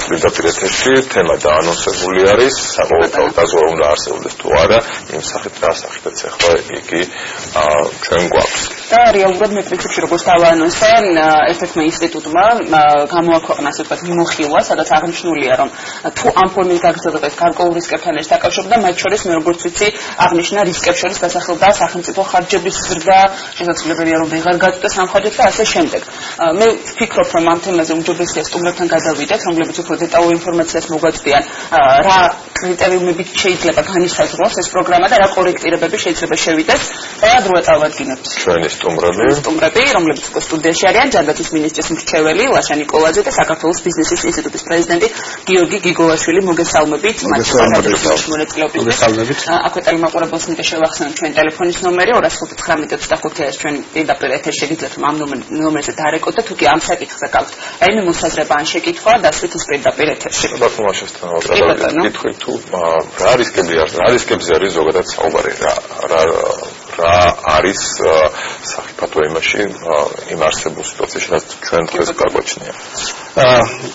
პირდაპირ ეთერში თემა დაანონსებული არის საყოველთაო დაზღვევა უნდა არსებობდეს თუ არა იმ სახით რა სახითაც ახლა იგი ჩვენ გვაქვს და რეალურად მე პრინციპში როგორც დავაანონსე ერთ-ერთმა ინსტიტუტმა გამოაქვეყნა ასე ვთქვათ მიმოხილვა სადაც აღნიშნულია რომ თუ ამ ფორმით გაგრძელდება ეს გარკვეულ რისკებთან ერთად დაკავშირება მათ შორის მე როგორც ვიცი აღნიშნა რისკებს შორის დასახელდა სახელმწიფო ხარჯების ზრდა შესაძლებელია რომ ვეღარ გაწყვეტს სამხარჯოდ და ასე შემდეგ მე ვფიქრობ რომ ამ თემაზე უმჯობესია სტუმრებთან გადავიდეთ რომლებიც უფრო დეტალურ ინფორმაციას მოგვაწვდიან რა კრიტერიუმებით შეიძლება განისაზღვროს ეს პროგრამა და რა კორექტირებები შეიძლება შევიდეთ და დროა წავადგინოთ ჩვენი სტუმრები რომლებიც სტუდიაში არიან ჯანდაცვის მინისტრის მრჩეველი ლაშა ნიკოლაძე და საქართველოს ბიზნესის ინსტიტუტის პრეზიდენტი გიორგი გიგოვაშვილი მოგესალმებით აქვე ტელემაყურებელს მინდა შევახსენოთ ჩვენი ტელეფონის ნომერი 205-19 არის ჩვენი პირდაპირ ეთერში შეგიძლიათ რომ ამ ნომერზე დაარეკოთ და თუ კი ამ საკითხზე გაქვთ რაიმე მოსაზრება ან შეკითხვა დასვით ის პირდაპირ ეთერში კითხვა თუ რა რისკებზე არის ზოგადად საუბარი რა არის საფათო იმაში იმ არსებულ სიტუაციაში რაც ჩვენ დღეს გაგვაჩნია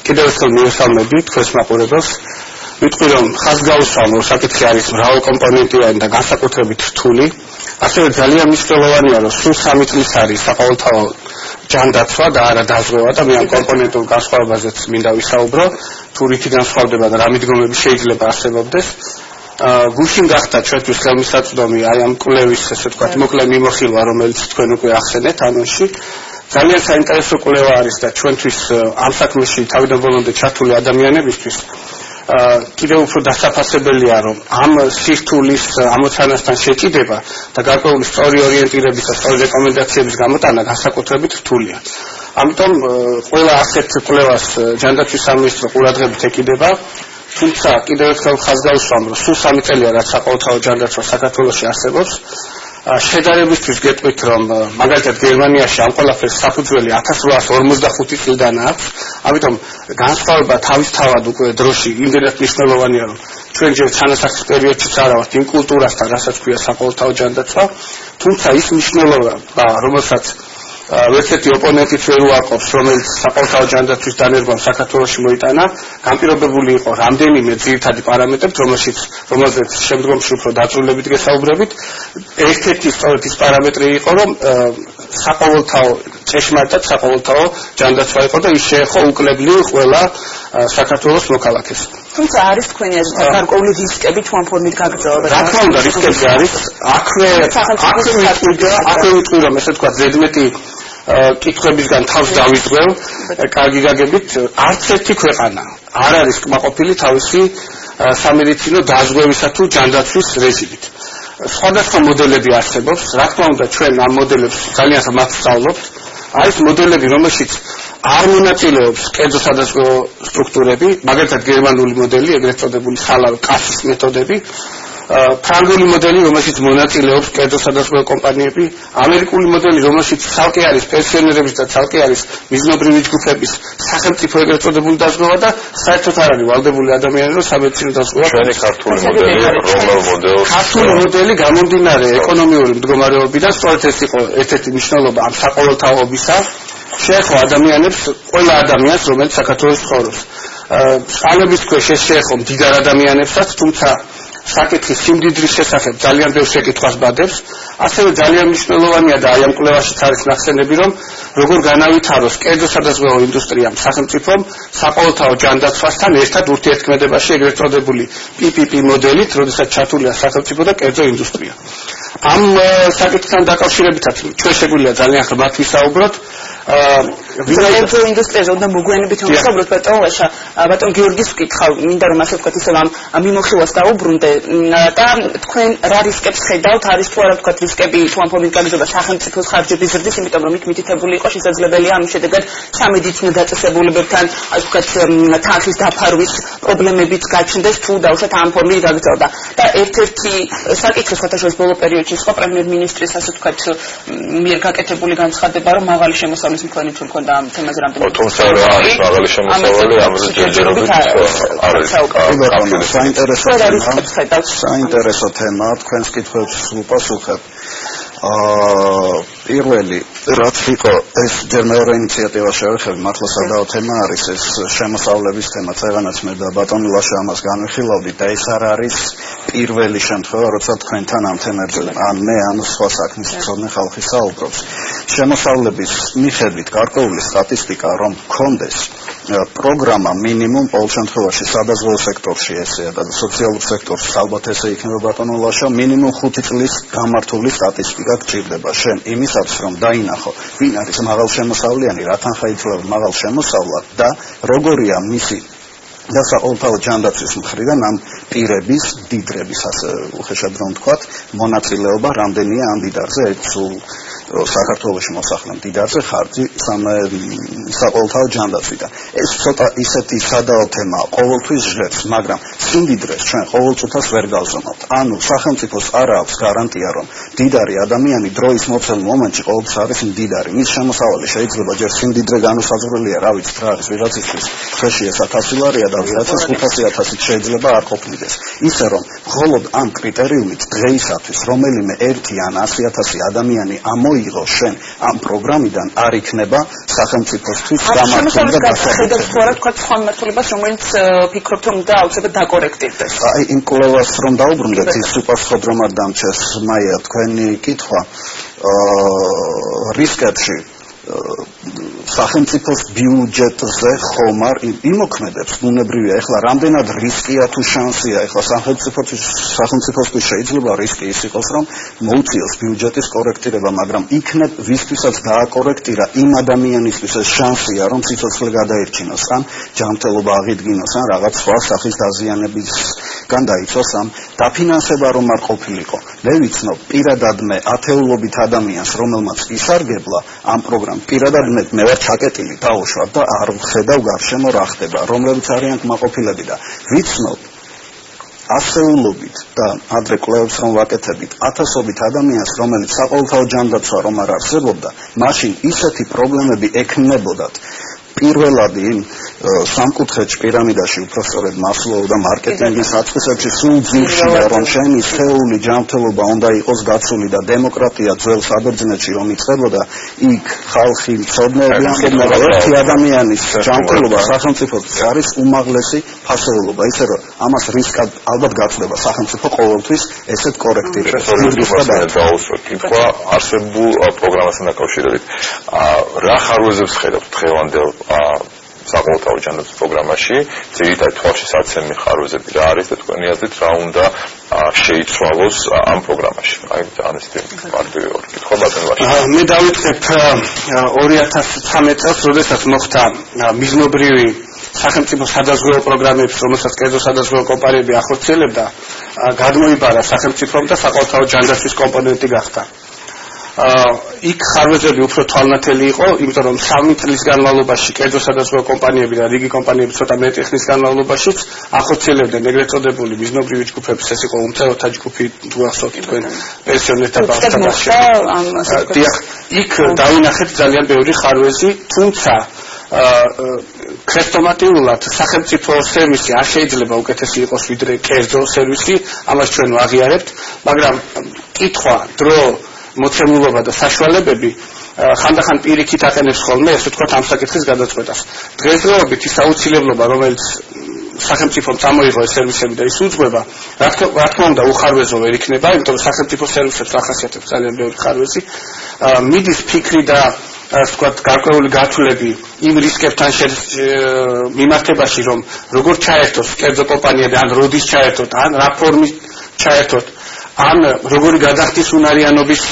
კიდევ ერთხელ მივესალმები თქვენს მაყურებელს ვიტყვი რომ ხაზგაუსვალო საკითხი არის მრავალკომპონენტიანი და განსაკუთრებით რთული ასევე ძალიან მნიშვნელოვანია რომ სულ 3 წლის არის საყოველთაო ჯანდაცვა და არა დაზღვევა და მე ამ კომპონენტურ განსხვავებაზეც მინდა ვისაუბრო თუ რითი განსხვავდება და რა მიდგომები შეიძლება არსებობდეს გუშინ გახდა ჩვენთვის ხელმისაწვდომი აი ამ კვლევის ესე ვთქვათ მოკლე მიმოხილვა რომელიც თქვენ უკვე ახსენეთ ანონსში ძალიან საინტერესო კვლევა არის და ჩვენთვის ამ საქმეში თავიდან ბოლომდე ჩართული ადამიანებისთვის კიდევ უფრო დასაფასებელია რომ ამ სირთულის ამოცანასთან შეჭიდება და გარკვეული სწორი ორიენტირების და სწორი რეკომენდაციების გამოტანა განსაკუთრებით რთულია. ამიტომ ყველა ასეთ კვლევას ჯანდაცვის სამინისტრო ყურადღებით ეკიდება. თუმცა კიდევ ერთხელ ხაზგაუსვამ რომ სულ 3 წელია რაც საყოველთაო ჯანდაცვა საქართველოში არსებობს. შედარებისთვის გეტყვით რომ მაგალითად გერმანიაში ამ ყველაფერს საფუძველი 1845 წლიდან აქვს. ამიტომ განსხვავება თავისთავად უკვე დროში იმდენად მნიშვნელოვანია რომ ჩვენ ჯერ ჩანასახის პერიოდშიც არა ვართ იმ კულტურასთან რასაც ქვია საყოველთაო ჯანდაცვა. თუმცა ის მნიშვნელობა რომელსაც ერთ-ერთი ოპონენტიც ვერ უარყოფს რომელიც საყოველთაო ჯანდაცვის დანერგვამ საქართველოში მოიტანა განპირობებული იყო რამდენიმე ძირითადი პარამეტრით რომელზეც შემდგომში უფრო დაწვრილებით გესაუბრებით ერთ-ერთი სწორედ ის პარამეტრი იყო რომ საყოველთაო ჭეშმარიტად საყოველთაო ჯანდაცვა იყო და ის შეეხო უკლებლივ ყველა საქართველოს მოქალაქეს. თუმცა არის თქვენი გარკვეული რისკები თუ ამ ფორმით გაგრძელება. რა თქმა უნდა რისკები არის აქვე ვიტყვი რომ ესე ვთქვათ ზედმეტი კითხვებისგან თავს დავიწყევ კარგი გაგებით არც ერთი ქვეყანა არ არის კმაყოფილი თავისი სამედიცინო დაზღვევისა თუ ჯანდაცვის რეჟიმით. სხვადასხვა მოდელები არსებობს, რა თქმა უნდა ჩვენ ამ მოდელებს ძალიან ხმად ვსწავლობთ. არის მოდელები რომელშიც არ მონაწილეობს კერძო სადაზღვევო სტრუქტურები, მაგალითად გერმანული მოდელი, ეგრეთ წოდებული ხალავ კასის მეთოდები, ფრანგული მოდელი რომელშიც მონაწილეობს კერძო სადაზღვევო კომპანიები, ამერიკული მოდელი რომელშიც ცალკე არის პენსიონერების და ცალკე არის მიზნობრივი ჯგუფების სახელმწიფო ეგრეთ წოდებული დაზღვევა და საერთოდ არ არის ვალდებული ადამიანები სამედიცინო დაზღვევა. ჩვენი ქართული მოდელი რომელ მოდელს ქართული მოდელი გამომდინარე ეკონომიური მდგომარეობიდან სწორედ ეს იყო ერთ-ერთი მნიშვნელობა ამ საყოველთაობისა შეეხო ადამიანებს ყველა ადამიანს რომელიც საქართველოს ცხოვრობს. წყალების ქვეშ შეეხო მდიდარ ადამიანებსაც თუმცა საკითხის სიმდიდრის შესახებ ძალიან ბევრ შეკითხვას ბადებს. ასევე ძალიან მნიშვნელოვანია და აი ამ კვლევაშიც არის ნახსენები რომ როგორ განავითაროს კერძო სადაზღვევო ინდუსტრიამ სახელმწიფომ საყოველთაო ჯანდაცვასთან ერთად ურთიერთქმედებაში ეგრეთ წოდებული PPP მოდელით, როდესაც ჩართულია სახელმწიფო და კერძო ინდუსტრია. ამ საკითხთან დაკავშირებითაც ჩვენ შეგვიძლია ძალიან ხმად ვისაუბროთ. კერძო ინდუსტრიაზე უნდა მოგვიანებით ვისაუბროთ ბატონ გიორგის ვკითხავ მინდა რომ ასე ვთქვათ ისევ ამ მიმოხილვას დაუბრუნდე და თქვენ რა რისკებს ხედავთ არის თუ არა ვთქვათ რისკები თუ ამ ფორმით გაგრძელდება სახელმწიფოს ხარჯების ზრდის იმიტომ რომ იქ მითითებული იყო შესაძლებელია ამის შედეგად სამედიცინო დაწესებულებებთან ასე ვთქვათ თანხის დაფარვის პრობლემებიც გაჩნდეს თუ დაუშვათ ამ ფორმით გაგრძელდა და ერთ-ერთი საკითხი სხვათაშორის ბოლო პერიოდში სხვა პრემიერ-მინისტრის ასე ვთქვათ მიერ გაკეთებული განცხადება რომ მაღალი შემოსავლის მქონე თუ მქონდა ამ თემაზე რამდენიმე თუმცა რა არის მაღალი შემოსავალი ამაზე ჯერჯერობით არის საინტერესო თემა თქვენს კითხვებს უპასუხებ პირველი რაც იყო ეს ჯერ მეორე ინიციატივა შევეხები მართლა სადაო თემა არის ეს შემოსავლების თემა წეგანაც მე და ბატონი ლაშა ამას განვიხილავდით და ეს არ არის პირველი შემთხვევა როცა თქვენთან ამ თემებზე ან მე ან სხვა საქმის მცოდნე ხალხი საუბრობს შემოსავლების მიხედვით გარკვეული სტატისტიკა რომ გქონდეს პროგრამა მინიმუმ ყოველ შემთხვევაში სადაზღვევო სექტორში ესეა და სოციალურ სექტორში ალბათ ესე იქნება ბატონო ლაშა მინიმუმ 5 წლის გამართული სტატისტიკა გჭირდება შენ იმისაც რომ დაინახო ვინ არის მაღალშემოსავლიანი რათან ხაიცლება მაღალშემოსავლად და როგორია მისი დასაყოველთაო ჯანდაცვის მხრიდან ამ პირების დიდრების ასე უხეშად რომ ვთქვათ მონაწილეობა რამდენია ამ დიდარზე სულ საქართველოში მოსახლე დიდარზე ხარჯი საყოველთაო ჯანდაცვიდან ეს ცოტა ისეთი სადაო თემაა ყოველთვის ჟღერს მაგრამ სიმდიდრეს ჩვენ ყოველწუთას ვერ გავზრუნავთ ანუ სახელმწიფოს არ აქვს გარანტია რომ დიდარი ადამიანი დროის მოცემულ მომენტში ყოველთვის არის მდიდარი მის შემოსავალი შეიძლება ჯერ სიმდიდრე განუსაზღვრელია რა ვიცი რა არის ვიღაცისთვის ხეშია 1000 ლარია და ვიღაცას 500,000 შეიძლება არ ყოფნიდეს ისე რომ მხოლოდ ამ კრიტერიუმით დღეისათვის რომელიმე 1 ან 100,000 ადამიანი ამოიღო შენ ამ პროგრამიდან არ იქნება სახელმწიფოსთვის გამართული და ხედავს რა თქვა სხვა მმართველობას რომელიც ფიქრობთ რომ და აუცილებლად დაკორექტირდეს აი იმ კვლევას რომ დაუბრუნდეთ ის უპასუხოდ რომ არ დამჩეს მაია თქვენი კითხვა რისკებში სახელმწიფოს ბიუჯეტზე ხომ არ იმოქმედებს ბუნებრივია ეხლა რამდენად რისკია თუ შანსია ეხლა სახელმწიფოსთვის შეიძლება რისკი ის იყოს რომ მოუწიოს ბიუჯეტის კორექტირება მაგრამ იქნებ ვისთვისაც დააკორექტირა იმ ადამიანისთვის ეს შანსია რომ სიცოცხლე გადაერჩინოს ან ჯანმრთელობა აღიდგინოს ან რაღაც სხვა სახის დაზიანებისგან დაიცვას ამ დაფინანსება რომ არ ყოფილიყო მე ვიცნობ პირადად მე ათეულობით ადამიანს რომელმაც ისარგებლა ამ პროგრამ პირადად მე ვარ ჩაკეტილი დაუშვათ და არ ვხედავ გარშემო რა ხდება რომლებიც არიან კმაყოფილები და ვიცნობ ასეულობით და ადრე კვლევებს რომ ვაკეთებით ათასობით ადამიანს რომელიც საყოველთაო ჯანდაცვა რომ არ არსებობდა მაშინ ისეთი პრობლემები ექნებოდათ პირველად იმ სამკუთხედში პირამიდაში უпростоრედ მასლოუ და მარკეტინგის საწყისებში სულ ძირშია რომ შენი სხეული ჯანმრთელობა უნდა იყოს გაცული და დემოკრატია ძველ საბერძნეთში რომ იწყებოდა იქ ხალხი მცოდნეები ამბობდნენ რომ ერთი ადამიანის ჯანმრთელობა სახელმწიფოს არის უმაღლესი ფასეულობა ისე რომ ამას რისკად ალბათ გაცდება სახელმწიფო ყოველთვის ესეთ კორექტირებას კითხვა არსებულ პროგრამასთან დაკავშირებით რა ხარვეზებს ხედავთ დღევანდელ საყოველთაო ჯანდაცვის პროგრამაში ძირითადად თვალში საცემი ხარვეზები რა არის და თქვენი აზრით რა უნდა შეიცვალოს ამ პროგრამაში აი ძალიან ისეთი მარტივი ორი კითხვა ბატონო მე დავიწყებ 2013 წელს როდესაც მოხდა მიზნობრივი სახელმწიფო სადაზღვევო პროგრამების რომელსაც კერძო სადაზღვევო კომპანიები ახორციელებდა გადმოიბარა სახელმწიფომ და საყოველთაო ჯანდაცვის კომპონენტი გახდა იქ ხარვეზები უფრო თვალნათელი იყო, იმიტომ რომ 3 წლის განმავლობაში კერძო სადაზღვევო კომპანიები და რიგი კომპანიები ცოტა მეტი ხნის განმავლობაში ახორციელებდნენ ეგრეთ წოდებული მიზნობრივი ჯგუფების, ეს იყო უმციროთა ჯგუფი, თუ ახსოვთ თქვენ პენსიონერთა ბავშვთა იქ დავინახეთ ძალიან ბევრი ხარვეზი, თუმცა ქრესტომატიულად სახელმწიფო სერვისი არ შეიძლება უკეთესი იყოს ვიდრე კერძო სერვისი, ამას ჩვენ ვაღიარებთ, მაგრამ კითხვა, დრო მოცემულობა და საშუალებები ხანდახან პირიქით აყენებს ხოლმე ესე ვთქვათ ამ საკითხის გადაწყვეტას. დღესდღეობით ის აუცილებლობა რომელიც სახელმწიფომ წამოიღო ეს სერვისები და ის უძღვება, რა თქმა უნდა უხარვეზო ვერ იქნება, იმიტომ რომ სახელმწიფო სერვისებს ახასიათებს ძალიან ბევრი ხარვეზი. მიდის ფიქრი და ასე ვთქვათ გარკვეული გათვლები იმ რისკებთან მიმართებაში რომ როგორ ჩაერთოს კერძო კომპანიები ან როდის ჩაერთოთ ან რა ფორმით ჩაერთოთ ან როგორი გადახდის უნარიანობის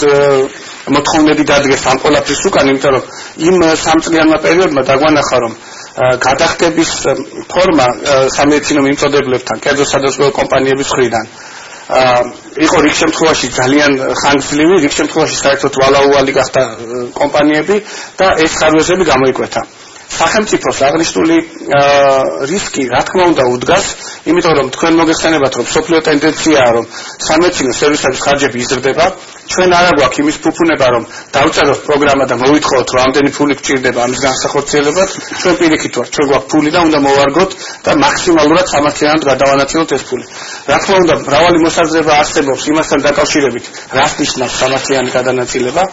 მოთხოვნები დადგეს ამ ყველაფრის უკან, იმიტომ რომ იმ 3 წლიანმა პერიოდმა დაგვანახა რომ გადახდების ფორმა სამედიცინო მიმწოდებლებთან კერძო სადაზღვევო კომპანიების მხრიდან იყო რიგ შემთხვევაში ძალიან ხანგრძლივი, რიგ შემთხვევაში საერთოდ ვალაუვალი გახდა კომპანიები და ეს ხარვეზები გამოიკვეთა. სახელმწიფოს აღნიშნული რისკი რა თქმა უნდა უდგას, იმიტომ რომ თქვენ მოგეხსენებათ რომ სოფლიო ტენდენციაა რომ სამედიცინო სერვისების ხარჯები იზრდება, ჩვენ არ აგვაქვს იმის ფუფუნება რომ დავწეროთ პროგრამა და მოვითხოვოთ რომ ამდენი ფული გჭირდება ამის განსახორციელებად, ჩვენ პირიქით ვართ, ჩვენ გვაქვს ფული და უნდა მოვარგოთ და მაქსიმალურად სამართლიანად გადავანაწილოთ ეს ფული. რა თქმა უნდა მრავალი მოსაზრება არსებობს იმასთან დაკავშირებით, რას ნიშნავს სამართლიანი გადანაწილება.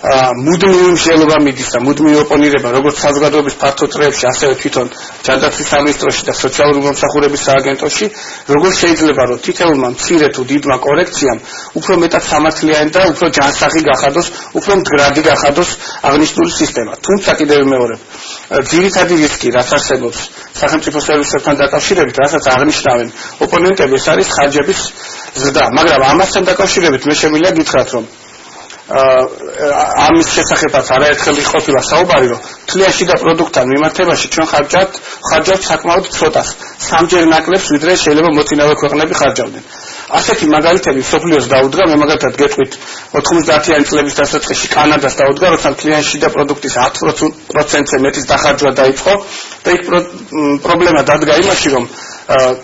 მუდმივი მსჯელობა მიდის და მუდმივი ოპონირება როგორც საზოგადოების ფართო წრეებში, ასევე თვითონ ჯანდაცვის სამინისტროში და სოციალური მომსახურების სააგენტოში, როგორც შეიძლება რომ თითოეულმა მცირე თუ დიდმა კორექციამ უფრო მეტად სამართლიანი და უფრო ჯანსაღი გახადოს, უფრო მდგრადი გახადოს აღნიშნული სისტემა. თუმცა კიდევ მეორე, ძირითადი რისკი, რაც არსებობს სახელმწიფო სერვისებთან დაკავშირებით, რასაც აღნიშნავენ ოპონენტები, ეს არის ხარჯების ზრდა, მაგრამ ამასთან დაკავშირებით მე შემიძლია გითხრათ, რომ ამის შესახებაც არაერთხელ ყოფილა საუბარი, რომ თლიაში და პროდუქტთან მიმართებაში ჩვენ ხარჯავთ საკმაოდ ცოტას, სამჯერ ნაკლებს, ვიდრე შეიძლება მოწინავე ქვეყნები ხარჯავდნენ. ასეთი მაგალითები მსოფლიოს დაუდგა, მე მაგალითად გეტყვით 90-იანი წლების დასაწყისში კანადას დაუდგა, როცა თლიაში და პროდუქტის 10%-ზე მეტის დახარჯვა დაიწყო და იქ პრობლემა დადგა იმაში, რომ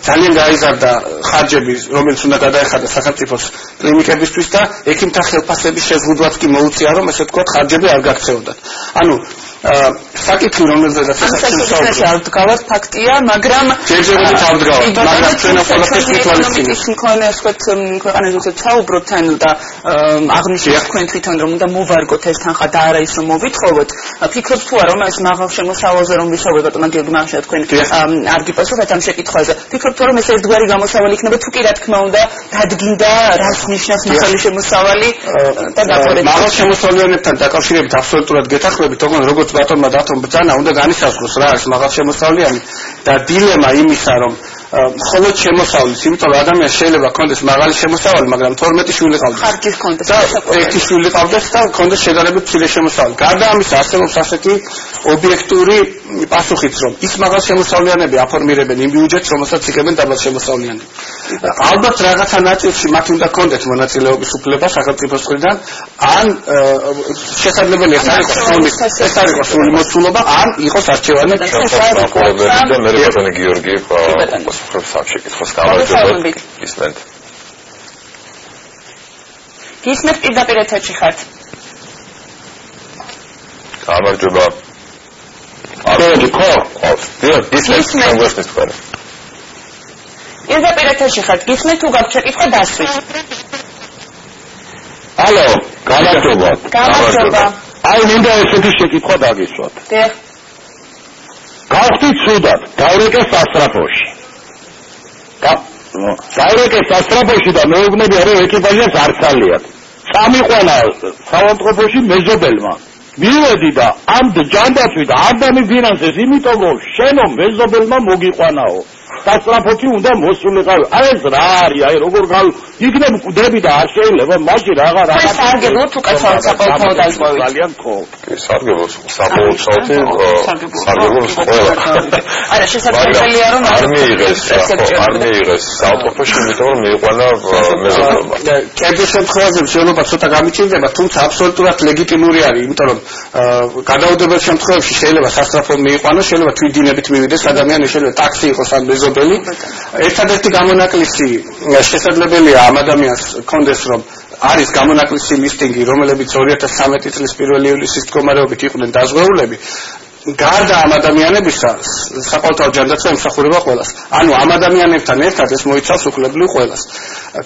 ძალიან გაიზარდა ხარჯები, რომელიც უნდა გადაეხადა სახელმწიფოს კლინიკებისთვის და ექიმთა ხელფასების შეზღუდვაც კი მოუწია, რომ ესე ვთქვათ, ხარჯები არ გაქცეოდათ. ანუ საკითხი რომელზედაც ავდგავართ ფაქტია, მაგრამ ჯერჯერობით ავდგავართ, მაგრამ ჩვენ ყველაფერს თვალისწინებთ. მქონე ასეთ ქვეყანაზე საუბრობთ ანუ და აღნიშნეთ თქვენ თვითონ რომ უნდა მოვარგოთ ეს თანხა და არა ის რომ მოვითხოვოთ. ფიქრობთ თუ არა რომ ეს მაღალ შემოსავალზე რომ ვისაუბრეთ ბატონო გიორგი მაღაშა თქვენ არ გიპასუხეთ ამ შეკითხვაზე. ფიქრობთ თუ რომ ეს ერთგვარი გამოსავალი იქნება თუ კი რა თქმა უნდა დადგინდა რას ნიშნავს მაღალი შემოსავალი და დაკორეთ. მაღალ შემოსავალებთან დაკავშირებით აბსოლუტურად გეთანხმებით, თქო როგორც ბატონმა დათომ ბრძანა უნდა განისაზღვროს რა არის მაღალ შემოსავლიანი და დილემა იმისა რომ მხოლოდ შემოსავლის, იმიტომ რომ ადამიანს შეიძლება კონდეს მაღალი შემოსავალი, მაგრამ 12 შვილი ყავდეს. ხარჯი ჰქონდეს. და ერთი შვილი ყავდეს და კონდეს შედარებით მცირე შემოსავალი. გარდა ამისა არსებობს ასეთი ობიექტური პასუხიც, რომ ის მაღალ შემოსავლიანები აფორმირებენ იმ ბიუჯეტს, რომელსაც იღებენ დაბალ შემოსავლიანები. ალბათ რაღაცა ნაწილში მათ უნდა კონდეთ მონაწილეობის უფლება სახელმწიფოს მხრიდან, ან შესაძლებელი ეს არის სრული მოცულობა, ან იყოს არჩევანი. და მე ბატონი გიორგი ხოს სამშეკითხოს გამარჯობა. ისმენთ. ისმენთ პირდაპირ ეთერში ხართ. გამარჯობა. აროდი ხო? ისმენთ თქვენ. პირდაპირ ეთერში ხართ. ისმენთ თუ გაქვთ შეკითხვა დასვით. ალო, გამარჯობა. გამარჯობა. აი მინდა ესეთი შეკითხვა დაგისვათ. დიახ. გავხდით ცუდად, დავრეკე სასტრაფოში. დავრეკე სასტრაფოში და მეუბნებია რომ ეკიპაჟს არ ცალიათ. წამიყვანა საავადმყოფოში მეზობელმა. მივედი და ამ ჯანდაცვით არ დამიფინანსეს, იმიტომ რომ შენო მეზობელმა მოგიყვანაო. სასტრაფოში უნდა მოსულიყავი. აი ეს რა არის? აი როგორ იქნებ კვდები და არ შეიძლება მაშინ რაღაც სარგებლო თუ კაცალ საყოველთაო დაიწყოვით. ძალიან ხო. სარგებლო ყველა. არა შესაძლებელია რომ არ მიიღეს საავადმყოფოში, იმიტომ რომ მიიყვანა მეზობელმა. კერძო შემთხვევაში შეიძლება ცოტა გამიჭირდება, თუმცა აბსოლუტურად ლეგიტიმური არის, იმიტომ რომ გადაუდებელ შემთხვევებში შეიძლება სასტრაფო მიიყვანოს, შეიძლება თვითდინებით მივიდეს ადამიანი, შეიძლება ტაქსი იყოს ან მეზობელი. ერთადერთი გამონაკლისი შესაძლებელია ამ ადამიანს კონდეს რომ არის გამონაკლისი ლისტინგი, რომლებიც 2013 წლის 1 ივლისის მდგომარეობით იყვნენ დაზღვეულები. გარდა ამ ადამიანებისა საყოველთაო ჯანდაცვა ემსახურება ყველას. ანუ ამ ადამიანებთან ერთად ეს მოიცავს უფლებრივ ყველას.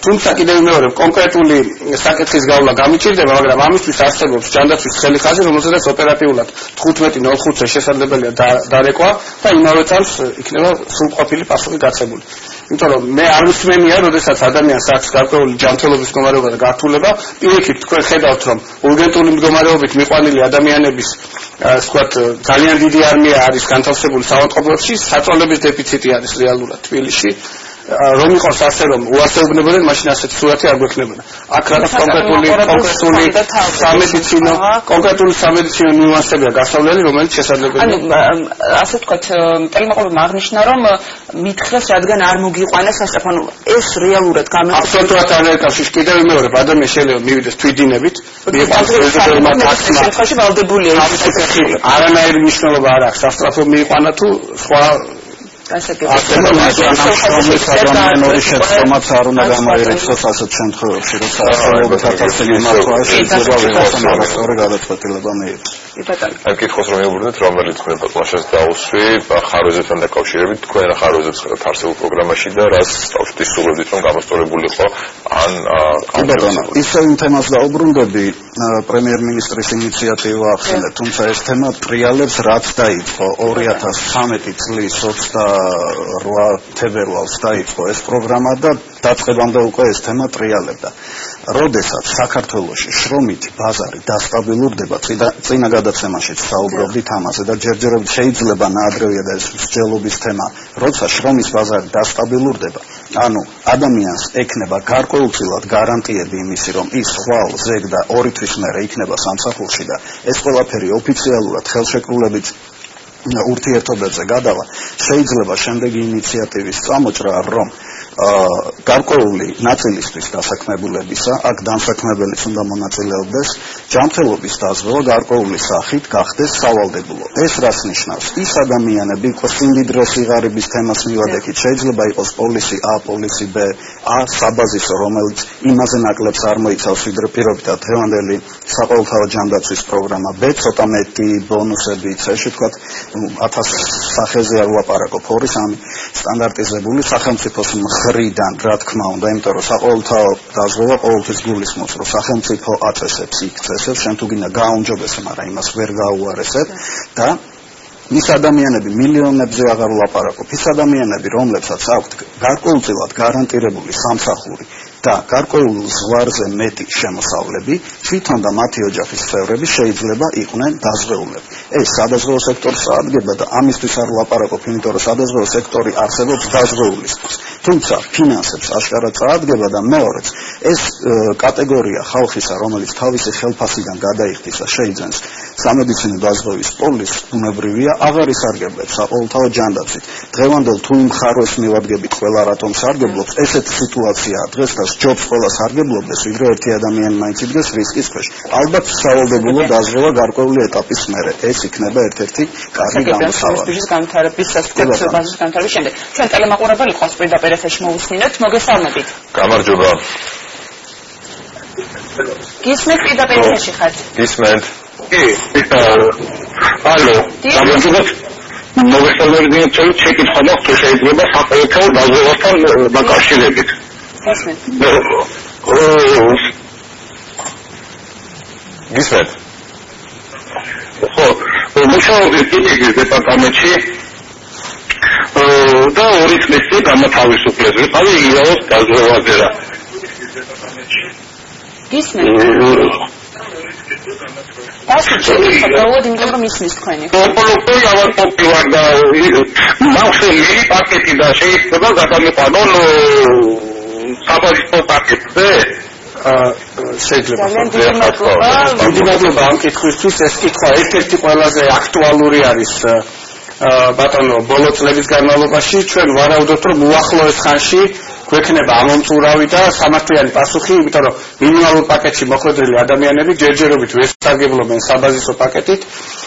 თუმცა კიდევ მეორე კონკრეტული საკითხის გავლა გამიჭირდება, მაგრამ ამისთვის არსებობს ჯანდაცვის ცხელი ხაზი, რომელზედაც ოპერატიულად 15:05-ზე შესაძლებელია დარეკვა და იმავე წამს იქნება სრულყოფილი პასუხი გაცემული. იმიტომ რომ მე არ ვსმენია, როდესაც ადამიანს აქვს გარკვეული ჯანმრთელობის მდგომარეობა და გართულება, პირიქით თქვენ ხედავთ, რომ урგენტული მდგომარეობით მიყვანილი ადამიანების ვთქვათ ძალიან დიდი არმია არის განთავსებული საავადმყოფოებში, საწოლების დეფიციტი არის რეალურად თბილისში. რომ იყოს ასე რომ უარსებობდნენ, მაშინ ასეთი სურათი არ გვექნებოდა. აქ რაღაც კონკრეტული სამედიცინო ნიუანსებია გასავლელი, რომელიც შესაძლებელია. ანუ ასე ვთქვათ, ტელემოყოლებმა აღნიშნა, რომ მითხრეს, რადგან არ მოგიყვანა სასტრაფო, ეს რეალურად გამოიყენა. აბსოლუტურად არ ეკავშირს. კიდევ მეორე, ადამიანი შეიძლება მივიდეს თვითდინებით, მიყვანოს პრეზიდენტმა ტაქსმა. შემთხვევაში ვალდებულია. არანაირი მნიშვნელობა არ აქვს, სასტრაფო მიიყვანა თუ სხვა ადამიანური შეცდომაც არ უნდა გამოირეცხოს ასეთ შემთხვევებში, როცა ასეულობით ათასი მართვაში შეიძლება ვიღაცამ არასწორი გადაწყვეტილება მიიღოს. აი კითხოს რომ მეუბნეთ, რომელიც თქვენ პლაშას დაუსვი, ხარვეზებთან დაკავშირებით, თქვენ რა ხარვეზებს ხედავთ არსებულ პროგრამაში და რას თავშესრულებდით რომ გამოსწორებულიყო ან კი ბატონო, ისევ იმ თემას დაუბრუნდები, პრემიერ-მინისტრის ინიციატივა ახსენეთ, თუმცა ეს თემა ტრიალებს რაც დაიწყო 2013 წლის 28 თებერვალს დაიწყო ეს პროგრამა და დაწყებამდე უკვე ეს თემა ტრიალებდა. როდესაც საქართველოში შრომითი ბაზარი დასტაბილურდება, წინა გადაცემაშიც საუბრობდით ამაზე და ჯერჯერობით შეიძლება ნაადრევია და ეს მსჯელობის თემა, როცა შრომის ბაზარი დასტაბილურდება, ანუ ადამიანს ექნება გარკვეულწილად გარანტიები იმისი, რომ ის ხვალ ზეგ და 2 თვის მერე იქნება სამსახურში და ეს ყველაფერი ოფიციალურად ხელშეკრულებით ურთიერთობებზე გადავა, შეიძლება შემდეგი ინიციატივის წამოჭრა, რომ გარკვეული ნაწილისთვის დასაქმებულებისა, აქ დამსაქმებელიც უნდა მონაწილეობდეს, ჯანმრთელობის დაზღვევა გარკვეული სახით გახდეს სავალდებულო. ეს რას ნიშნავს? ის ადამიანები, სიმდიდრე სიღარიბის თემას მივადექით, შეიძლება იყოს პოლისი A, პოლისი B, A საბაზისო, რომელიც იმაზე ნაკლებს არ მოიცავს, ვიდრე პირობითად დღევანდელი საყოველთაო ჯანდაცვის პროგრამა, B ცოტა მეტი ბონუსები, C-ში თქვათ 1000 სახეზე არ ვლაპარაკობ, 2-3 სტანდარტიზებული სახელმწიფოს ხრიდან, რა თქმა უნდა, იმიტომ რომ საყოველთაო დაზღვევა ყოველთვის გულისხმობს, რომ სახელმწიფო აწესებს იქ წესებს, შენ თუ გინდა გააუნჯობესე, მაგრამ იმას ვერ გაუარესებ და ის ადამიანები მილიონებზე აღარ ვლაპარაკობ, ის ადამიანები, რომლებსაც აქვთ გარკვეულწილად გარანტირებული სამსახური და გარკვეულ ზღვარზე მეტი შემოსავლები, თვითონ და მათი ოჯახის წევრები შეიძლება იყვნენ დაზღვეულები. ეს სადაზღვეო სექტორს წაადგება და ამისთვის არ ვლაპარაკობ, იმიტომ რომ სადაზღვეო სექტორი არსებობს დაზღვეულისთვის. თუმცა ფინანსებს აშკარად წაადგება და მეორეც ეს კატეგორია ხალხისა, რომელიც თავისი ხელფასიდან გადაიხდის და შეიძენს სამედიცინო დაზღვევის პოლისს, ბუნებრივია აღარ ისარგებლებს საყოველთაო ჯანდაცვით. დღევანდელ თუ იმ ხარვეს მივადგებით ყველა რატომ სარგებლობს, ესეთი სიტუაციაა დღეს და ჯობს ყველა სარგებლობდეს, ვიდრე ერთი ადამიანი მაინც იდგეს რისკის ქვეშ. ალბათ სავალდებულო დაზღვევა გარკვეული ეტაპის მერე. ეს იქნება ერთ-ერთი კარგი გამოსავალი. განვითარების სასწავლებელი განვითარების შემდეგ. ჩვენ ტელემაყურებელი ყავს პირდაპირ ეთერში მოვუსმინოთ, მოგესალმებით. გამარჯობა. გისმენთ პირდაპირ ეთერში ხართ? გისმენთ. ალო, გამარჯობა. მოგესალმებით, ჩემი შეკითხვა მაქვს, თუ შეიძლება საყოველთაო დაზღვევასთან დაკავშირებით. გისმენთ. ხო, მუშაობდი ტიპიკის დეპარტამენტში და 2 წლის წინ გამოთავისუფლეს. ვიყავი იაოს დაზღვევაზე რა. გისმენთ. გასუჩეთ, იმიტომ რომ ისმის თქვენი. პოლიტიკა ავადმყოფი ვარ და მახსოვი პაკეტი და შეიძლება გადამეყანონ საბაზისო პაკეტზე. შეიძლება. დიდი მადლობა ამ კითხვისთვის. ეს კითხვა ერთ-ერთი ყველაზე აქტუალური არის ბატონო ბოლო წლების განმავლობაში. ჩვენ ვარაუდობთ, რომ უახლოეს ხანში გვექნება ამომწურავი და სამართლიანი პასუხი, იმიტომ რომ მინიმალურ პაკეტში მოხვედრილი ადამიანები ჯერჯერობით ვერ სარგებლობენ საბაზისო პაკეტით.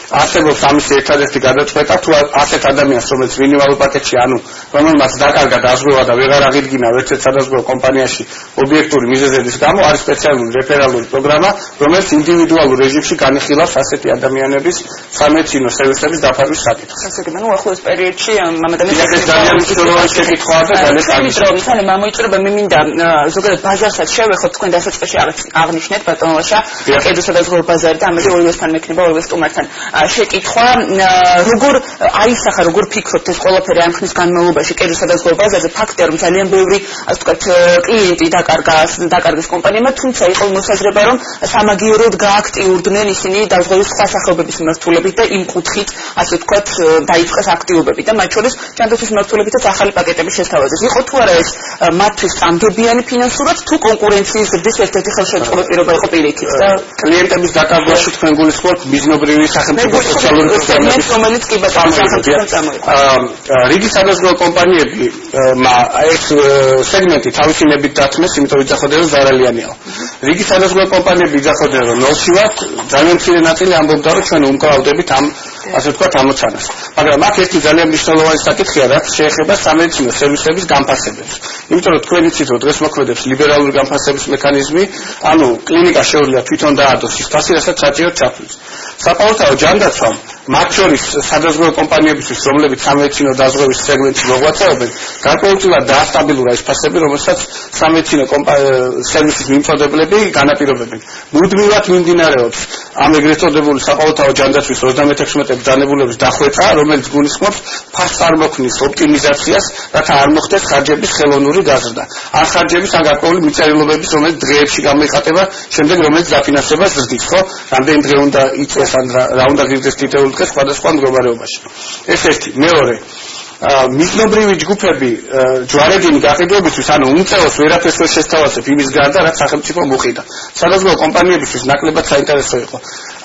არსებობს ამის ერთადერთი გადაწყვეტა, თუ ასეთ ადამიანს, რომელიც მინიმალურ პაკეტში, ანუ რომელმაც დაკარგა დაზღვევა და ვეღარ აღიდგინა ერთ-ერთ სადაზღვეო კომპანიაში ობიექტური მიზეზების გამო, არის სპეციალური რეფერალური პროგრამა, რომელიც ინდივიდუალურ რეჟიმში განიხილავს ასეთი ადამიანების სამედიცინო სერვისების დაფარვის საკითხს. ასე კი, ნუ ახლოს პერიოდში ამ ადამიანს ძალიან მნიშვნელოვანი შეკითხვაა და ძალიან გამოიწურება მე მინდა ზოგადად ბაზარსაც შევეხოთ თქვენ დასაწყისში აღნიშნეთ ბატონოშა კედელსა და ზღურ ბაზარი და ამაზე ორივესთან მექნება ორივე სტუმართან შეკითხვა როგორ აისახა როგორ ფიქრობთ ეს ყველაფერი ამ ხნის განმავლობაში კედელსა და ზღურ ბაზარზე ფაქტია რომ ძალიან ბევრი ასე ვთქვათ კლიენტი დაკარგეს კომპანიებმა თუმცა იყო მოსაზრება რომ სამაგიეროდ გააქტიურდნენ ისინი დაზღვევის სხვა სახეობების მიმართულებით და იმ კუთხით ასე ვთქვათ დაიწყეს აქტივობები და მათ შორის ჯანდაცვის მიმართულებითაც ახალი პაკეტები შესთავაზეს იყო თუ არა ეს მათთვის წამდებიანი ფინანსურად თუ კონკურენციის ზრდის ერთ-ერთი ხელშეწყობილი პირობა იყო პირიქით და კლიენტების დაკარგვაში თქვენ გულისხმობთ ბიზნობრივი სახელმწიფო სოციალური პროგრამების რომელიც კი ბატონო რიგი სადაზღვეო კომპანიები ეს სეგმენტი თავისინებით დათმეს, იმიტომ რომ იძახოდნენ ზარალიანია. რიგი სადაზღვეო კომპანიები იძახოდნენ რომ ნოლში ვართ, ძალიან მცირე ნაწილი ამბობდა რომ ჩვენ უმკლავდებით ამ ასე ვთქვათ ამოცანას. მაგრამ აქ ერთი ძალიან მნიშვნელოვანი საკითხია, რაც შეეხება სამედიცინო სერვისების განფასებებს. იმიტომ რომ თქვენ იცით რომ დღეს მოქმედებს ლიბერალური განფასების მექანიზმი, ანუ კლინიკა შეუძლია თვითონ დაადოს ის ფასი, რასაც საჭირო ჩაფრთხილს. საყოველთაო ჯანდაცვამ მათ შორის სადაზღვევო კომპანიებისთვის, რომლებიც სამედიცინო დაზღვევის სეგმენტში მოღვაწეობენ, გარკვეულწილად დაასტაბილურა ეს ფასები, რომელსაც სამედიცინო სერვისის მიმწოდებლები განაპირობებენ. მუდმივად მიმდინარეობს ამ ეგრეთ წოდებული საყოველთაო ჯანდაცვის 36 ბრძანებულების დახვეწა, რომელიც გულისხმობს ფასს წარმოქმნის ოპტიმიზაციას, რათა არ მოხდეს ხარჯების ხელოვნური გაზრდა. ან ხარჯების ან გარკვეული მიწერილობების, რომელიც დღეებში გამოიხატება, შემდეგ რომელიც დაფინანსებას ზრდის, ხო? რამდენი დღე უნდა იწეს ან რა უნდა ღირდეს თითოეული დღე სხვადასხვა მდგომარეობაში. ეს ერთი. მეორე, მიზნობრივი ჯგუფები ჯვარედინი გაყიდვებისთვის, ანუ უმწეოს ვერაფერს ვერ შესთავაზებ იმის გარდა, რაც სახელმწიფო მოყიდა. სადაზღვევო კომპანიებისთვის ნაკლებად საინტერესო იყო.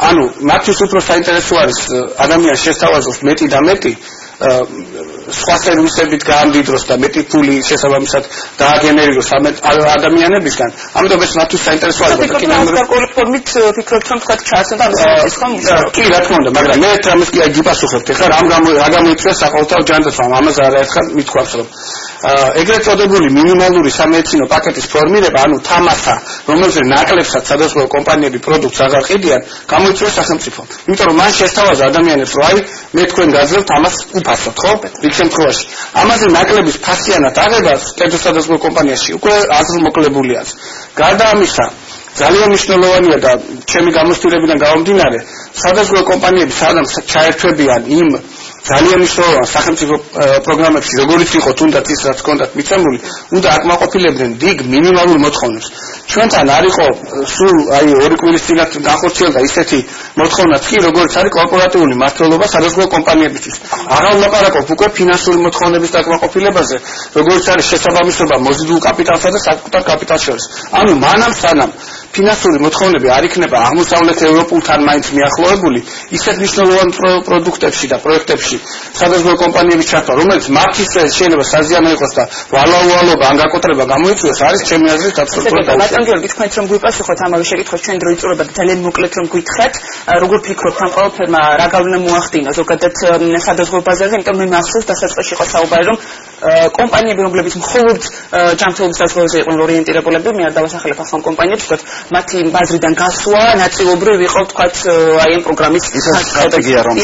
ანუ მათთვის უფრო საინტერესო არის ადამიანს შესთავაზოს მეტი და მეტი სხვა სერვისებით გაამდიდროს და მეტი ფული შესაბამისად დააგენერიროს ადამიანებისგან. ამიტომ ეს მათთვის საინტერესო არის. ფორმით ფიქრობთ, რომ თქვა ჩააცნოთ ამ სერვისის ხომ? კი, რა თქმა უნდა, მაგრამ მე ერთ რამეს კი გიპასუხებთ. ეხლა რა გამოიწვია საყოველთაო ჯანდაცვამ? ამას არაერთხელ მithქვამს, რომ ეგრეთ წოდებული მინიმალური სამედიცინო პაკეტის ფორმირება, ანუ თამასა, რომელზე ნაკლებსაც სადაზღვევო კომპანიები პროდუქტს აღარ ყიდიან, გამოიწვია სახელმწიფომ. იმიტომ რომ მან შესთავაზა ადამიანებს, რომ აი მე თქვენ გაძლევთ ამას უფასოდ, ხო? იქ შემთხვევაში ამაზე ნაკლების ფასიანად აღება კერძო სადაზღვევო კომპანიაში უკვე აზრმოკლებულია. გარდა ამისა, ძალიან მნიშვნელოვანია და ჩემი გამოსტირებიდან გამომდინარე, სადაზღვევო კომპანიები სადაც ჩაერთვებიან იმ ძალიან მნიშვნელოვან სახელმწიფო პროგრამებში, როგორც იყო თუნდაც ის რაც ჰქონდათ მიცემული, უნდა აკმაყოფილებდნენ დიდ მინიმალურ მოთხოვნებს. ჩვენთან არ იყო სულ აი 2 კვირის წინათ განხორციელდა ისეთი მოთხოვნაც კი, როგორც არის კორპორატიული მმართველობა სადაზღვევო კომპანიებისთვის. აღარ ვლაპარაკობ უკვე ფინანსური მოთხოვნების დაკმაყოფილებაზე, როგორც არის შესაბამისობა მოზიდულ კაპიტალსა და საკუთარ კაპიტალს შორის. ანუ მანამ სანამ ფინანსური მოთხოვნები არ იქნება აღმოსავლეთ ევროპულთან მაინც მიახლოებული, ისეთ მნიშვნელოვან პროდუქტებში და პროექტებში სადაზღვევო კომპანიების ჩართვა, რომელიც მათთვის შეიძლება საზიანო იყოს და ვალაუალობა ან გაკოტრება გამოიწვიოს, არის ჩემი აზრით აბსოლუტურად დაუშვებელი. ბატონ გიორგი, თქვენც რომ გვიპასუხოთ ამავე შეკითხვას, ჩვენ დრო იწურება და ძალიან მოკლედ რომ გითხრათ, როგორ ფიქრობთ ამ ყველაფერმა რა გავლენა მოახდინა ზოგადად სადაზღვევო ბაზარზე, იმიტომ მე მახსოვს დასაწყისში იყო საუბარი, რომ კომპანიები, რომლებიც მხოლოდ ჯანმრთელობის დაზღვევაზე იყვნენ ორიენტირებულები, მე არ დავასახელებ ახლა კომპანიებს, ვთქვათ, მათი ბაზრიდან გასვლა ნაწილობრივ იყო, ვთქვათ, აი ამ პროგრამის სტრატეგია, რომ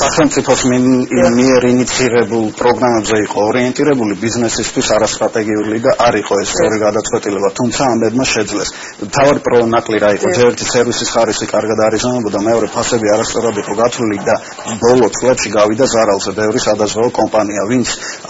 სახელმწიფოს მიერ ინიცირებულ პროგრამებზე იყო ორიენტირებული ბიზნესისთვის არასტრატეგიული და არ იყო ეს სწორი გადაწყვეტილება, თუმცა ამებმა შეძლეს. თავი პრონაკლი რა იყო, ერთი სერვისის ხარისხი კარგად არიზამებოდა, მეორე ფასები არასწორად იყო გათვლილი და ბოლო წლებში გავიდა ზარალზე ბევრი სადაზღვევო კომპანია, ვინც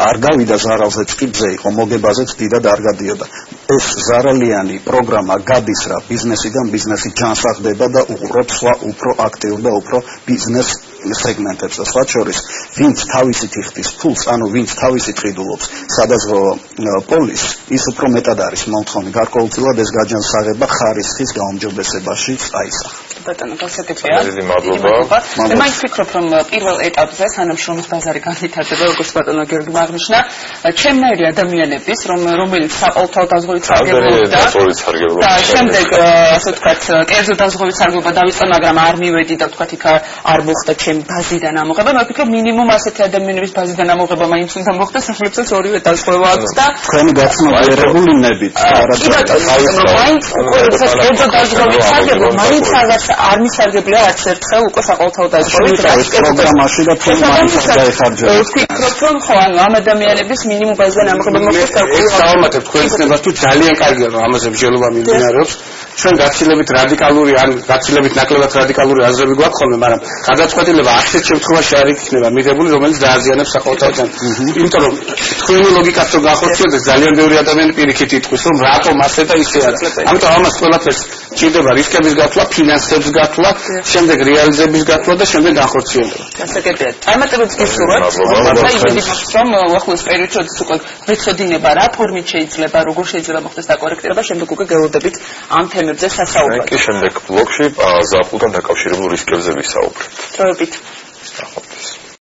არ გავიდა ზარალზე ჭკიბზე იყო, მოგებაზეც დიდად არ გადიოდა. ეს ზარალიანი პროგრამა გადის რა ბიზნესიდან ბიზნესი ჯანსაღდება და უყურებს სხვა უფრო აქტიურ და უფრო ბიზნეს სეგმენტებს და სხვა შორის ვინც თავისით იხდის ფულს, ანუ ვინც თავისით ყიდულობს სადაზღვევო პოლისს, ის უფრო მეტად არის მომთხოვნი. გარკვეულწილად ეს გაჯანსაღება ხარისხის გაუმჯობესებაშიც აისახა. ბატონო, გასაგებია. დიდი მადლობა. მე მაინც ვფიქრობ, რომ პირველ ეტაპზე, სანამ შრომის ბაზარი განვითარდება, როგორც ბატონო გიორგიმ აღნიშნა, ჩემნაირი ადამიანების, რომელიც საყოველთაო დაზღვევით სარგებლობდა და შემდეგ, ასე ვთქვათ, კერძო დაზღვევით სარგებლობა დავიწყე, მაგრამ არ მივედი და ვთქვათ, იქ არ მოხდა ჩემი ბაზიდან ამოღება. მე ვფიქრობ, მინიმუმ ასეთი ადამიანების ბაზიდან ამოღება მაინც უნდა მოხდეს, სახელმწიფოც ორივე დაზღვევა აქვს და თქვენი გაცნობიერებული ნებით კი ბატონო, მაინც უკვე კერძო დაზღვევით სარგებლობა მაინც არ მისარგებია არც ერთხელ უკვე საყოველთაო დაზღვევით პროგრამაში და თუ მაინც გაიხარჯება. ვფიქრობ, რომ ხო, ანუ ამ ადამიანების მინიმუმ ბაზიდან ამოღება მოხდეს და ეს დავამატებ თქვენს ნებას თუ ძალიან კარგია რომ ამაზე მსჯელობა მიმდინარეობს. ჩვენ გაცილებით რადიკალური ან გაცილებით ნაკლებად რადიკალური აზრები გვაქვს ხოლმე, მაგრამ გადაწყვეტილება ასეთ შემთხვევაში არ იქნება მიღებული, რომელიც დააზიანებს საყოველთაო ჯანდაცვას. იმიტომ რომ თქვენი ლოგიკაც რო განხორციელდეს, ძალიან ბევრი ადამიანი პირიქით იტყვის, რომ რატომ ასე და ისე არა. ამიტომ ამას ყველაფერს ჭირდება რისკების გათვლა, ფინანსების გათვლა, შემდეგ რეალიზების გათვლა და შემდეგ განხორციელება. გასაგებია. წარმატებებს გისურვებთ. და იმედი მაქვს, რომ ახლოს პერიოდში უკვე ვეცოდინება რა ფორმით შეიძლება, როგორ შეიძლება მოხდეს დაკორექტირება, შემდეგ უკვე გელოდებით ამ თემებზე სასაუბრად. კი, შემდეგ ბლოგში ზაფხულთან დაკავშირებულ რისკებზე ვისაუბრებთ. დროებით.